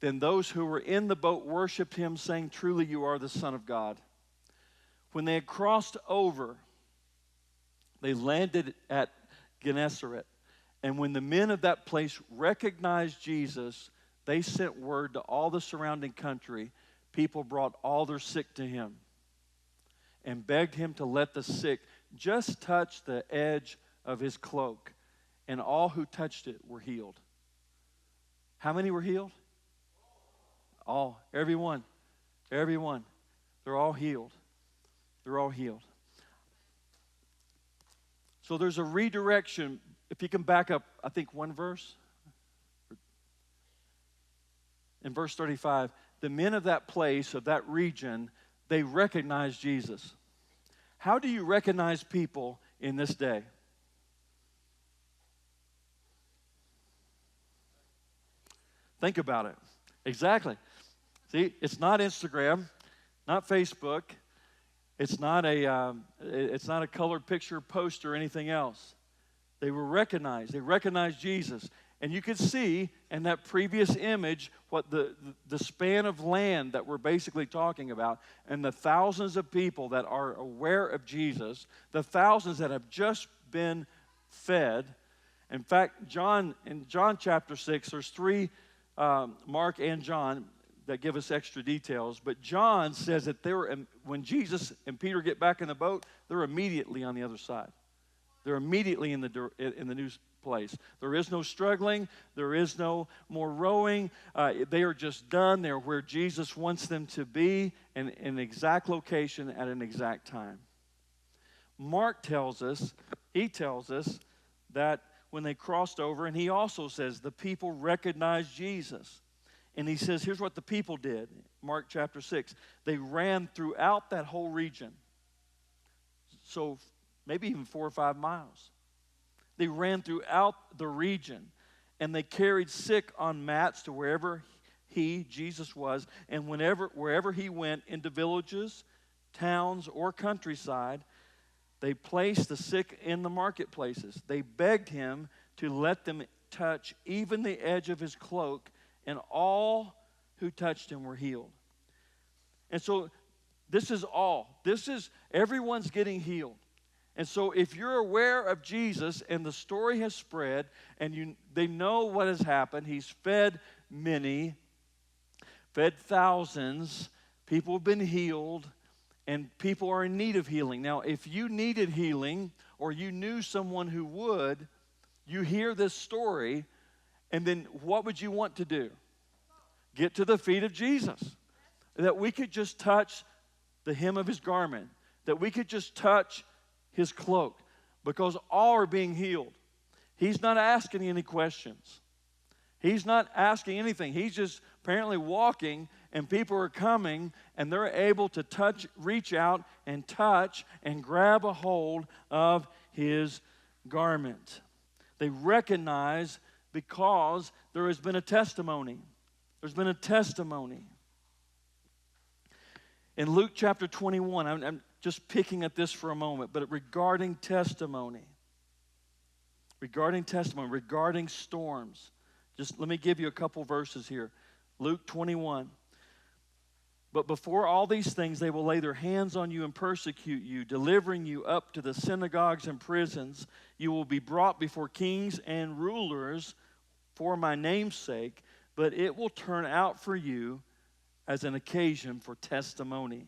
Then those who were in the boat worshiped him, saying, "Truly you are the Son of God." When they had crossed over, they landed at Gennesaret. And when the men of that place recognized Jesus, they sent word to all the surrounding country. People brought all their sick to him and begged him to let the sick just touch the edge of his cloak. And all who touched it were healed. How many were healed? All. Everyone. Everyone. They're all healed. They're all healed. So there's a redirection. If you can back up, I think one verse. In verse 35, the men of that place, of that region, they recognized Jesus. How do you recognize people in this day? Think about it. Exactly. See, it's not Instagram, not Facebook. It's not a colored picture post or anything else. They were recognized. They recognized Jesus. And you could see in that previous image what the span of land that we're basically talking about, and the thousands of people that are aware of Jesus, the thousands that have just been fed. In fact, in John chapter 6, there's three, Mark and John, that give us extra details. But John says that when Jesus and Peter get back in the boat, they're immediately on the other side. They're immediately in the new place. There is no struggling. There is no more rowing. They are just done. They're where Jesus wants them to be, in an exact location at an exact time. Mark tells us that when they crossed over, and he also says the people recognized Jesus. And he says, here's what the people did. Mark chapter 6. They ran throughout that whole region. So maybe even 4 or 5 miles. They ran throughout the region. And they carried sick on mats to wherever Jesus was. And wherever he went, into villages, towns, or countryside, they placed the sick in the marketplaces. They begged him to let them touch even the edge of his cloak, and all who touched him were healed. And so this is everyone's getting healed. And so if you're aware of Jesus and the story has spread and they know what has happened, he's fed many, fed thousands, people have been healed, and people are in need of healing. Now, if you needed healing or you knew someone who would, you hear this story, and then what would you want to do? Get to the feet of Jesus. That we could just touch the hem of his garment. That we could just touch his cloak. Because all are being healed. He's not asking any questions. He's not asking anything. He's just apparently walking, and people are coming, and they're able to reach out and touch and grab a hold of his garment. They recognize because there has been a testimony. There's been a testimony. In Luke chapter 21, I'm just picking at this for a moment, but regarding testimony, regarding storms, just let me give you a couple verses here. Luke 21. But before all these things, they will lay their hands on you and persecute you, delivering you up to the synagogues and prisons. You will be brought before kings and rulers for my name's sake, but it will turn out for you as an occasion for testimony.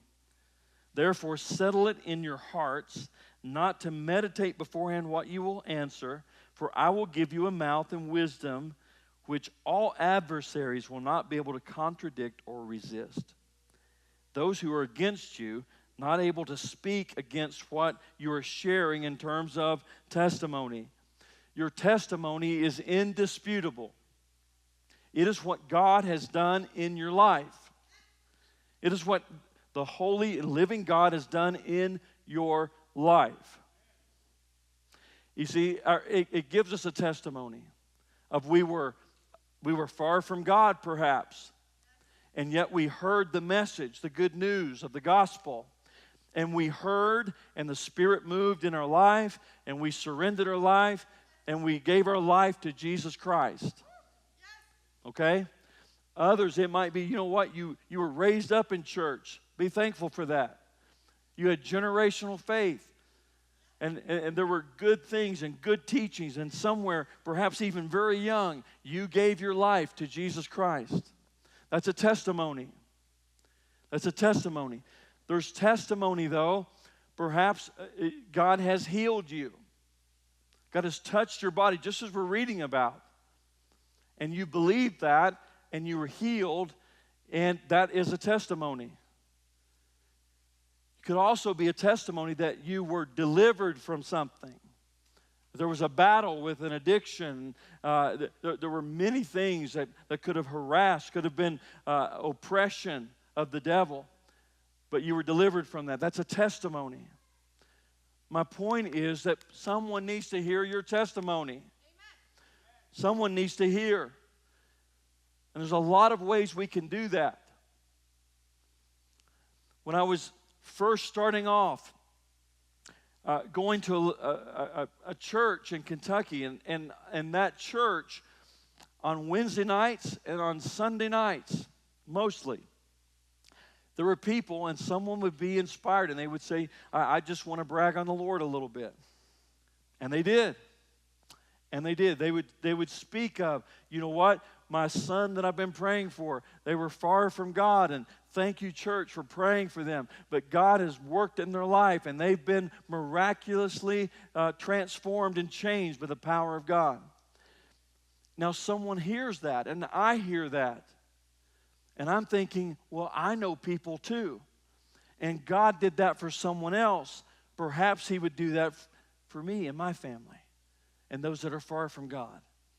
Therefore, settle it in your hearts, not to meditate beforehand what you will answer, for I will give you a mouth and wisdom which all adversaries will not be able to contradict or resist. Those who are against you, not able to speak against what you are sharing in terms of testimony. Your testimony is indisputable. It is what God has done in your life. It is what the holy and living God has done in your life. You see, it gives us a testimony of we were far from God perhaps, and yet we heard the message, the good news of the gospel. And we heard, and the Spirit moved in our life, and we surrendered our life, and we gave our life to Jesus Christ. Okay? Others, it might be, you know what, you were raised up in church. Be thankful for that. You had generational faith. And there were good things and good teachings. And somewhere, perhaps even very young, you gave your life to Jesus Christ. That's a testimony. That's a testimony. There's testimony, though. Perhaps God has healed you. God has touched your body, just as we're reading about. And you believed that, and you were healed, and that is a testimony. It could also be a testimony that you were delivered from something. There was a battle with an addiction. There were many things that could have harassed, could have been oppression of the devil. But you were delivered from that. That's a testimony. My point is that someone needs to hear your testimony. Amen. Someone needs to hear. And there's a lot of ways we can do that. When I was first starting off, going to a church in Kentucky, and that church on Wednesday nights and on Sunday nights, mostly, there were people, and someone would be inspired, and they would say, I just want to brag on the Lord a little bit. And they did. And they did. They would speak of, you know what, my son that I've been praying for, they were far from God, and thank you, church, for praying for them. But God has worked in their life, and they've been miraculously transformed and changed by the power of God. Now, someone hears that, and I hear that. And I'm thinking, well, I know people too. And God did that for someone else. Perhaps He would do that for me and my family and those that are far from God.